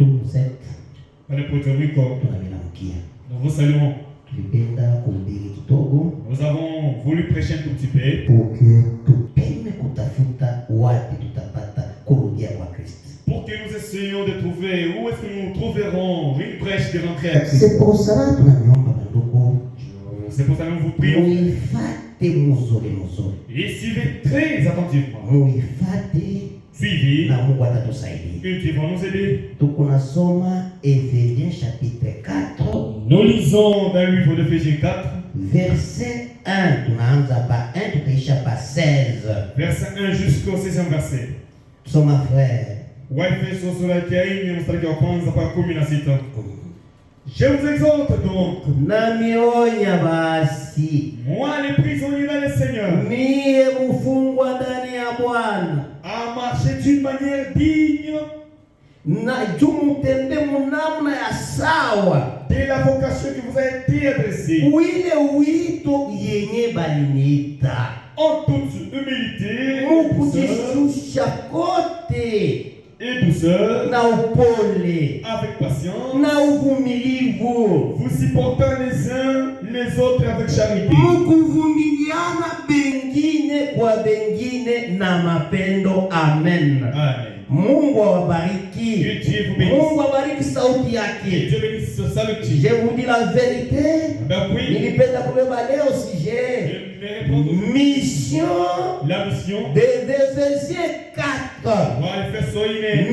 Tout cette nous vous saluons. Nous avons voulu prêcher un tout petit peu pour que nous essayions de trouver où est-ce que nous trouverons une brèche de rentrer à Christ. C'est pour cela que nous vous prions. Et suivez très attentivement. Suivez. Et Dieu va nous aider. Éphésiens chapitre 4. Nous lisons dans le livre d'Éphésiens 4. Verset 1. Verset 1 jusqu'au 16e verset. Soma frère. Je vous exhorte donc, moi les prisonniers dans le Seigneur, à marcher d'une manière digne de la vocation qui vous a été adressée, en toute humilité et douceur, avec patience, vous supportant les uns les autres avec charité. Amen. Amen. Mungu awabariki. Mungu awabariki sauti yake. Je vous dis la vérité. Nilipenda kubeba leo sujet. Mission. La mission. De Éphésiens 4.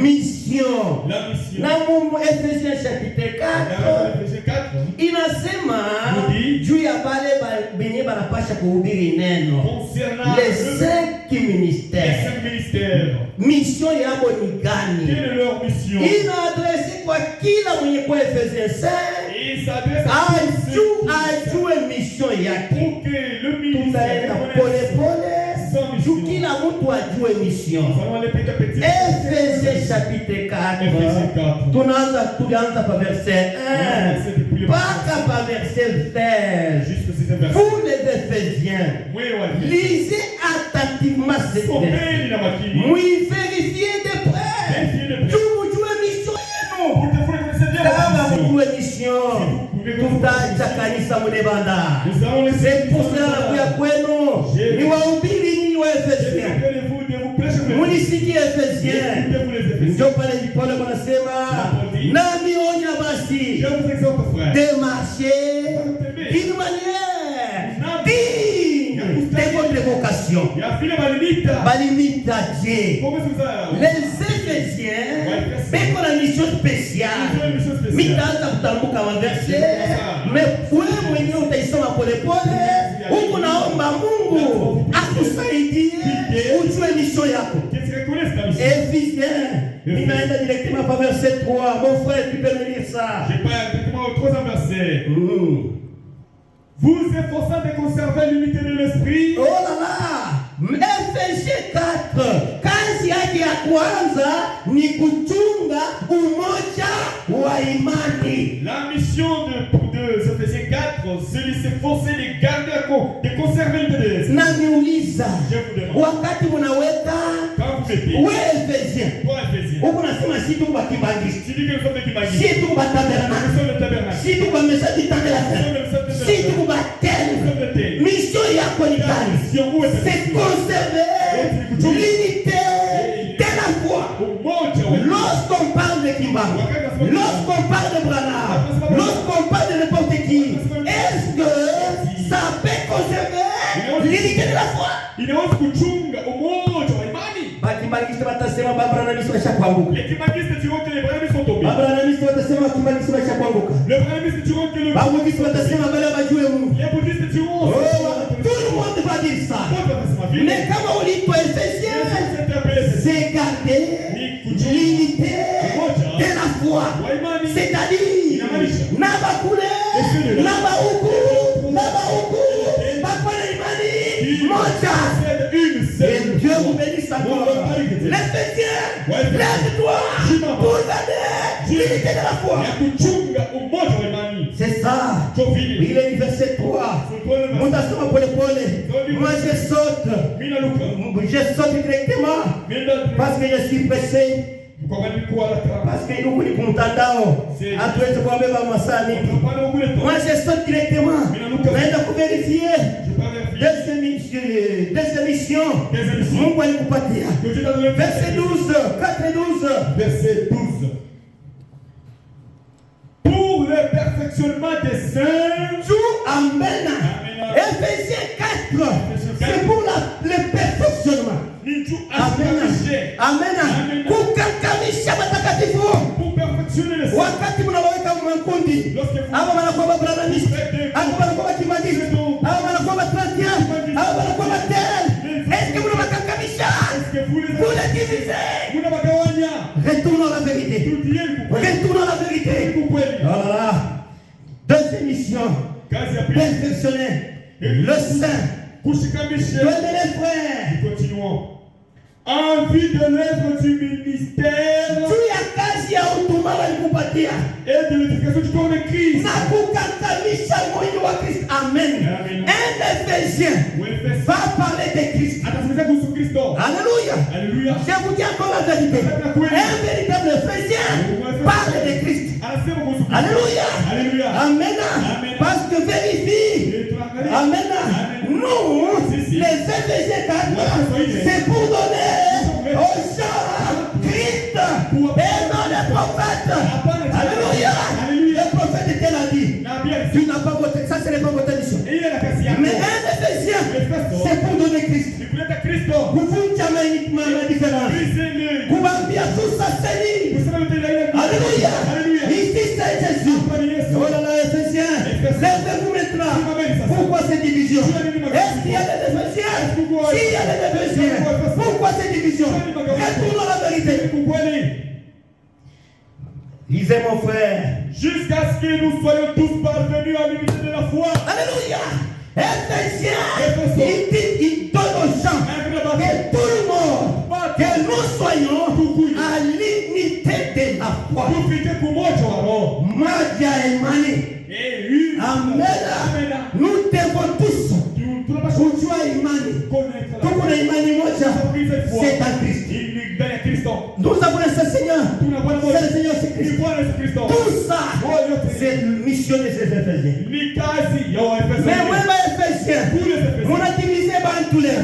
Mission. La mission. Na Mungu Éphésiens chapitre 4. Inasema juu ya wale benye banapasha kuhubiri neno. Les 5 ministères. Mission yabo ni gani? Quelle est leur mission? Inaadresi kwa kila mwenye kwa Éphésiens 5. Ajue mission yake. Tutaenda pole pole. Juu kila mtu ajue mission. Éphésiens chapitre 4. Tunaanza pa verset 1. Paka pa verset 16. Vous les Éphésiens, lisez attentivement cette verset. Oui, vérifiez de près. Tout vous jouez mission. Kama mjue mission, tutaja kanisa Mulebanda. C'est pour cela kuya kwenu ni wahubiri nyinyi wa Efesia. Munisikie Efesia. Ndio pale Paulo anasema nami onya basi de marcher d'une manière digne de votre vocation. Balimita Dieu. Les Éphésiens beko na mission spéciale. Mitaanza kutambuka wa verset. Mais wewe mwenyewe utaisoma pole pole. Huko naomba Mungu akusaidie ujue mission yako. Éphésiens. Ninaenda directement par verset 3. Mon frère, tu peux me lire ça. Je pars directement au 3e verset. Vous efforçant de conserver l'unité de l'esprit. Oh là là! Éphésiens 4. Kazi yake ya kwanza ni kuchunga umoja wa imani. La mission de Éphésiens 4, c'est de s'efforcer de garder de conserver l'unité de l'esprit. Na niuliza. Je vous demande. Wakati mnaweka wewe Éphésiens. Uko nasema si tu kwa kibandisi. Tu dis que nous sommes des kibandisi. Si tu kwa tabernacle. Nous sommes le tabernacle. Si tu kwa message du temps de la fin. Si tu kwa tel. Mission yako ni gani? C'est conserver l'unité de la foi. Lorsqu'on parle de Kimba, lorsqu'on parle de Branham, lorsqu'on parle de n'importe qui, est-ce que ça peut conserver l'unité de la foi? Bakimbaliste watasema Branhamisti washakuanguka. Les kimbalistes diront que les Branhamistes sont tombés. Branhamisti watasema Kimbaliste washakuanguka. Les Branhamistes diront que le Baptistes watasema bale bajue Mungu. Les bouddhistes diront tout le monde va dire ça. Mais kama ulipo Éphésiens, c'est garder l'unité de la foi. C'est-à-dire naba kule, naba huku, bakole imani moja. Et Dieu vous bénisse encore. L'Éphésiens, lève-toi pour garder l'unité de la foi. C'est ça. Il est verset 3. Mutasoma pole pole. Moi je saute directement parce que je suis pressé. Parce que nous connaissons mtandao hatuwezi kuwabeba masaa mingi. Moi je saute directement, naenda kuverifier des émissions Mungu alikupatia. Verset 12, 4 et 12. Verset 12. Pour le perfectionnement des saints. Amen. Ephésiens 4, c'est pour le perfectionnement. Amen. Amen. Kukakamisha matakatifu. Pour perfectionner les saints. Wakati mnaweka makundi, hapa wanakuwa mabradanisha, hapa wanakuwa kimadisi, hapa wanakuwa matrantia, hapa wanakuwa matel. Est-ce que vous mnawakakamisha? Vous les divisez. Retournons à la vérité. Retournons à la vérité. Voilà. Deuxième mission. Perfectionner le saint. Donnez les frères. Continuons. En vue de l'œuvre du ministère et de l'éducation du corps de Christ. Amen. Un Ephésien va parler de Christ. Alléluia. Alléluia. Je vous dis encore la vérité. Un véritable Ephésien parle de Christ. Alléluia. Alléluia. Amen. Parce que vérifie. Amen. Nous, les Éphésiens 4, c'est pour donner aux gens Christ et non les prophètes. Alléluia. Le prophète était là dit. Tu n'as pas voté. Ça, ce n'est pas votre mission. Mais un Ephésien, c'est pour donner Christ. Vous vous jamais uniquement la différence. Vous m'avez tout ça, c'est lui. Alléluia. Ici, c'est Jésus. Oh là là, Ephésiens, lèvez-vous maintenant. Pourquoi cette division? Est-ce qu'il y a des Ephésiens? S'il y a des Ephésiens, pourquoi cette division? Retournons à la vérité. Lisez mon frère. Jusqu'à ce que nous soyons tous parvenus à l'unité de la foi. Alléluia. Ephésiens, il donne aux gens que tout le monde, que nous soyons à l'unité de la foi. Magia Imani. Amen. Nous devons tous kujua imani. Tuko na imani moja, c'est en Christ. Nous avons un Seigneur. C'est le Seigneur, c'est Christ. Tout ça, c'est la mission de ces Éphésiens. Mais moi, mes Éphésiens, vous a divisé par tous les.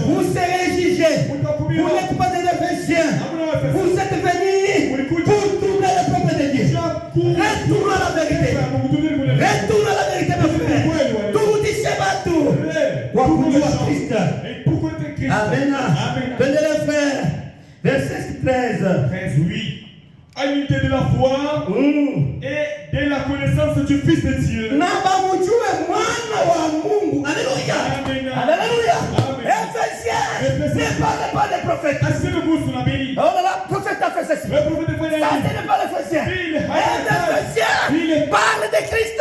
Vous serez jugés. Vous n'êtes pas des Éphésiens. Vous êtes venus pour tourner le peuple de Dieu. Retournons à la vérité. Retournons à la vérité, mon frère. Tout dit c'est pas tout. Pour conduire à Christ. Amen. Venez les frères. Verset 13. Oui. À l'unité de la foi et de la connaissance du Fils de Dieu. Alléluia. Alléluia. Éphésiens. Ne parlez pas des prophètes. Oh là là, le prophète a fait ceci. Ça, ce n'est pas l'Éphésiens. L'Éphésiens parle de Christ.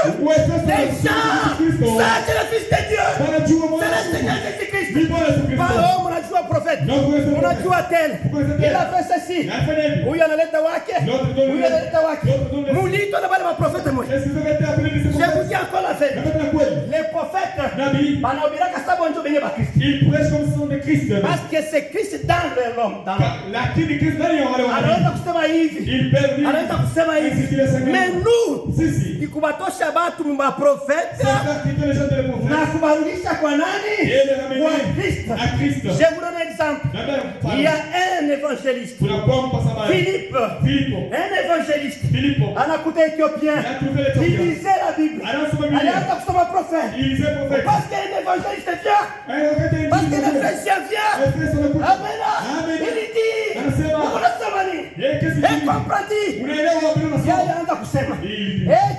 Des gens. Ça, c'est le Fils de Dieu. C'est le Seigneur Jésus-Christ. Pas homme, on a joué au prophète. On a joué à tel. Il a fait ceci. Où il y a le wake. Où il y a le wake. Moulito ne parle pas prophète, moi. Je vous dis encore la fête. Les prophètes, ils prêchent comme son de Christ. Parce que c'est Christ dans l'homme. Mais nous, ikubatosha batu maprofete na kubarudisha kwa nani? Kwa Kristo. Je vous donne un exemple. Il y a un évangéliste, Philippe, un évangéliste, anakuta Éthiopien, il lisait la Bible, alianza kusoma prophète. Parce qu'un évangéliste vient, parce qu'un Ephésien vient, amen, il dit, unasema nini? Et comprends-tu? Alianza kusema,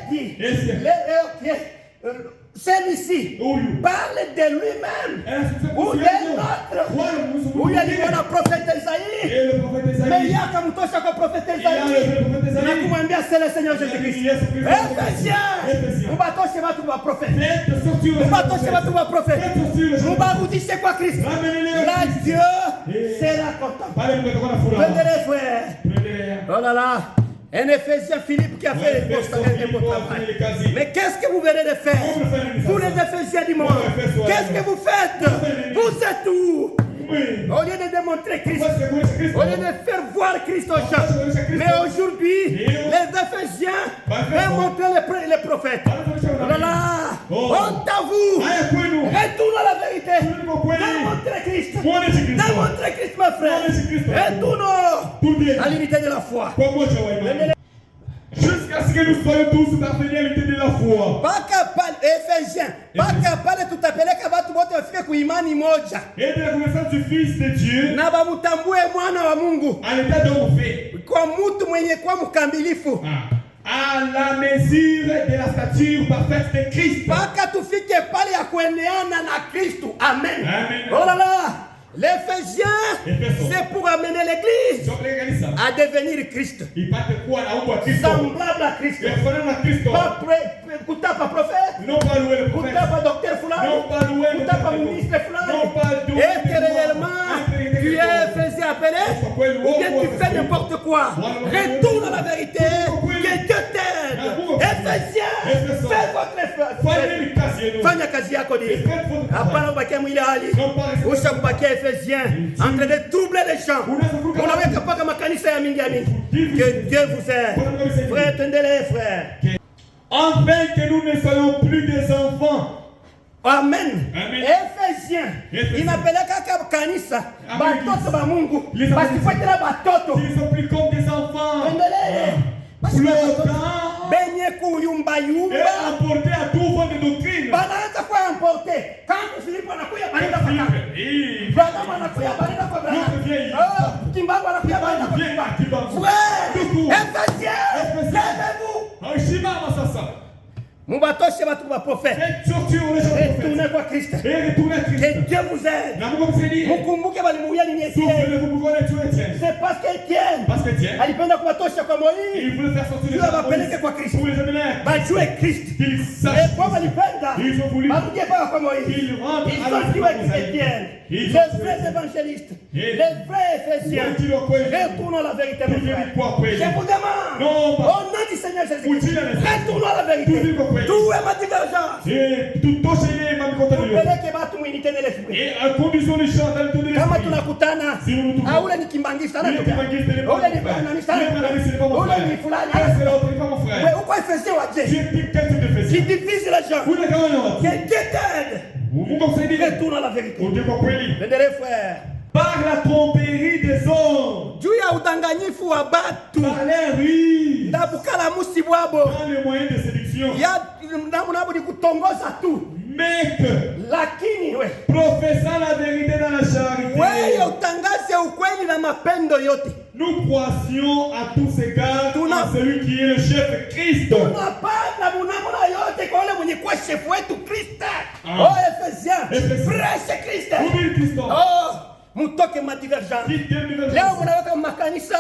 eti, celui-ci parle de lui-même ou d'un autre. Où il y a dit le prophète Isaïe. Mais il y a comme toi chaque prophète Isaïe. Nakumwambia c'est le Seigneur Jésus-Christ. Ephésiens. Ubatoshe watu wa prophète. Ubatoshe watu wa prophète. Ubarudishe kwa Kristo. Là Dieu sera content. Venez les frères. Oh là là. Un Ephésien Philippe qui a fait un beau travail. Mais qu'est-ce que vous venez de faire? Vous les Ephésiens du monde, qu'est-ce que vous faites? Vous êtes où? Au lieu de démontrer Christ, au lieu de faire voir Christ aux gens. Mais aujourd'hui, les Remontrez les prophètes. Oh là là. Honte à vous. Retourne à la vérité. Démontrez Christ. Démontrez Christ, ma frère. Retourne à l'unité de la foi. Jusqu'à ce que nous soyons tous parvenus à l'unité de la foi. Ephésiens. Paka pale tutapeleka watu wote wafike kuimani moja. Et de la connaissance du Fils de Dieu. Na bamutambue mwana wa Mungu. À l'état d'homme fait. Kwa mtu mwenye kwa mkamilifu. À la mesure de la stature parfaite de Christ. Paka tufike pale ya kueneana na Kristo. Amen. Amen. Oh là là. L'Éphésiens, c'est pour amener l'Église à devenir Christ. Semblable à Christ. Pas kutapa prophète. Kutapa docteur Fulani. Kutapa ministre Fulani. Et que réellement, tu es Éphésien appelé, ou bien tu fais n'importe quoi. Retourne à la vérité. Que Dieu t'aide. Éphésiens, fais votre effort. Fanya kazi yako di. Hapana ubakia mwili hali. Usha kubakia Éphésiens, en train de troubler les gens. On avait capable makanisa ya mingi ya mingi. Que Dieu vous aide. Frère, tendez-les, frère. Enfin que nous ne soyons plus des enfants. Amen. Éphésiens. Inapeleka kama kanisa. Batoto ba Mungu. Basifuatela batoto. Ils sont plus comme des enfants. Tendez-les. Benye kuyumba yumba. Et emporté à tout vent de doctrine. Banaanza kwa emporté. Quand Philippe anakuya banaenda kwa kaka. Brother anakuya banaenda kwa brother. Kimbangu anakuya banaenda kwa Kimbangu. Frère, Éphésiens, levez-vous. Shimama sasa. Mubatoshe batu ba prophète. Retournez kwa Christ. Que Dieu vous aide. Mukumbuke balimuya ni Etienne. C'est parce qu'Étienne alipenda kubatosha kwa Moïse. Dieu abapeleke kwa Christ. Bajue Christ. Et kwa balipenda barudie pa kwa Moïse. Ils ont tué Étienne. Les vrais évangélistes, les vrais Éphésiens. Retournons à la vérité, mes frères. Je vous demande, au nom du Seigneur Jésus-Christ, retournons à la vérité. Tout est ma divergence. Tupeleke batu mwinite de l'esprit. Et à condition de chanter dans le ton de l'esprit. Kama tunakutana, ule ni kimbangista na ule ni bananista na ule ni fulani. Mais pourquoi Éphésiens wa Dieu? Qui divise les gens. Que Dieu t'aide. Retourne à la vérité. Venez frère. Par la tromperie des hommes. Juu ya udanganyifu wa batu. Par les ruses. Ndabukala musibwabo. Dans les moyens de séduction. Ya ndamu ni kutongoza tu. Mais lakini we professant la vérité dans la charité. Wewe utangaze ukweli na mapendo yote. Nous croissions à tous égards à celui qui est le chef Christ. Tunapanda munamuna yote kwa yule mwenye kwa chef wetu Kristo. Oh Ephésiens, prêche Kristo. Oh, mutoke ma divergence. Leo mnaweka makanisa.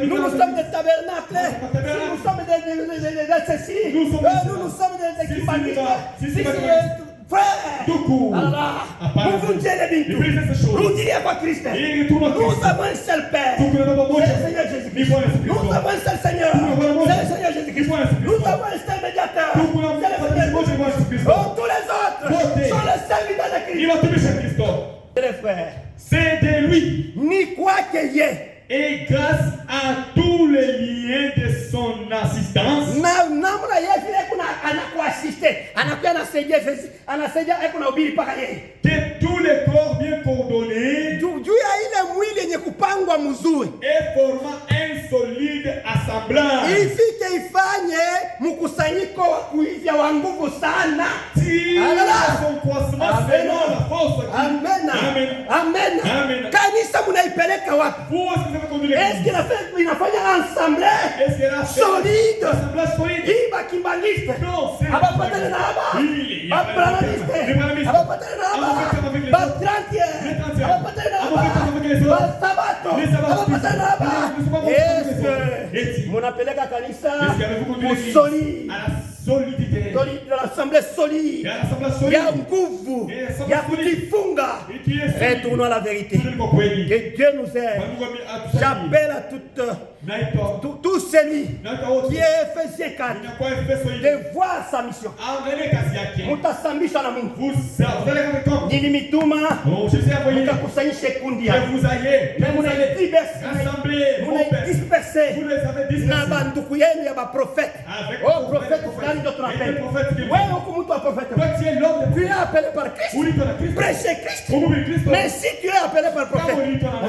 Nous sommes des tabernacles. Nous sommes des ceci. Nous sommes des kimbangista. Frère, vous vous gênez nous diriez pas Christ. Nous avons un seul Père. C'est le Seigneur Jésus-Christ. Nous avons un seul Seigneur. C'est le Seigneur Jésus-Christ. Nous avons un seul médiateur. C'est le Seigneur Jésus-Christ. Oh, tous les autres sont le serviteur de Christ. Les frères, c'est de lui. Ni quoi qu'il y ait. Et grâce à tous les liens de son assistance, que tous les corps bien coordonnés et formant un solide assemblage, tire son croissement selon la force. Amen. Amen. Amen. Est-ce qu'il a fait une assemblée solide? Il va kimbaliste. Non, c'est mon appelé kanisa solide. solidité. L'assemblée solide. Il y a nguvu. Il y a kujifunga. Retournons à la vérité. Que Dieu nous aide. J'appelle à tout celui qui est Ephésiens 4 de voir sa mission. Mutasambisha na Mungu. Nilimituma mukakusanyishe kundi yako. Disperser na banduku yenu ya baprofete. Oh prophète fulani ndio tunapenda. Wewe huko mtu wa prophète. Tu es appelé par Christ. Prêcher Christ. Mais si tu es appelé par prophète,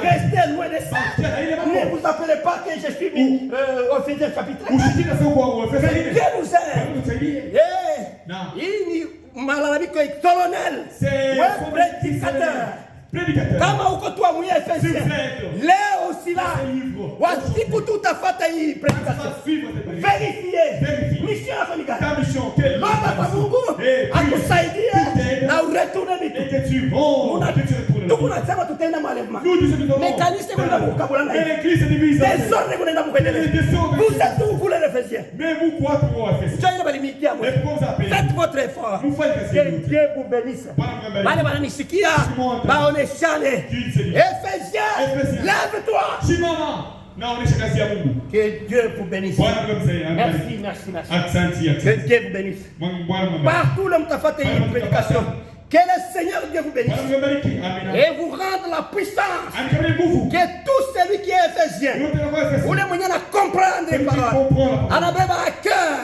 restez loin de ça. Ne vous appelez pas que je suis Ephésiens chapitre 4. Dieu nous aide. Hii ni malalamiko ya colonel. Wewe prédicateur. Kama uko tu amwe Efesia. Leo sila. Wasiku tutafata hii prédication. Vérifier. Mission afanyika. Baba kwa Mungu akusaidie na uretourne vitu. Tunasema tutaenda malema. Mécanisme kuna mkabula na. Desordre kuna mkuendelea. Vous êtes où pour les Ephésiens? Mais vous quoi pour Ephésiens? Soyez balimiki à moi. Faites votre effort. Que Dieu vous bénisse. Bale bananisikia baoneshane. Ephésiens, lève-toi. Que Dieu vous bénisse. Merci. Que Dieu vous bénisse. Partout le mutafate une prédication. Que le Seigneur Dieu vous bénisse et vous rende la puissance. Que tout celui qui est Ephésien, vous le moyens à comprendre les paroles, anabeba à cœur,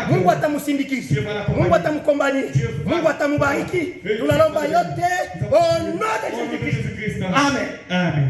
Mungu atamusindikiza, Mungu atamukombani, Mungu atamubariki. Tunalomba yote au nom de Jésus-Christ. Amen.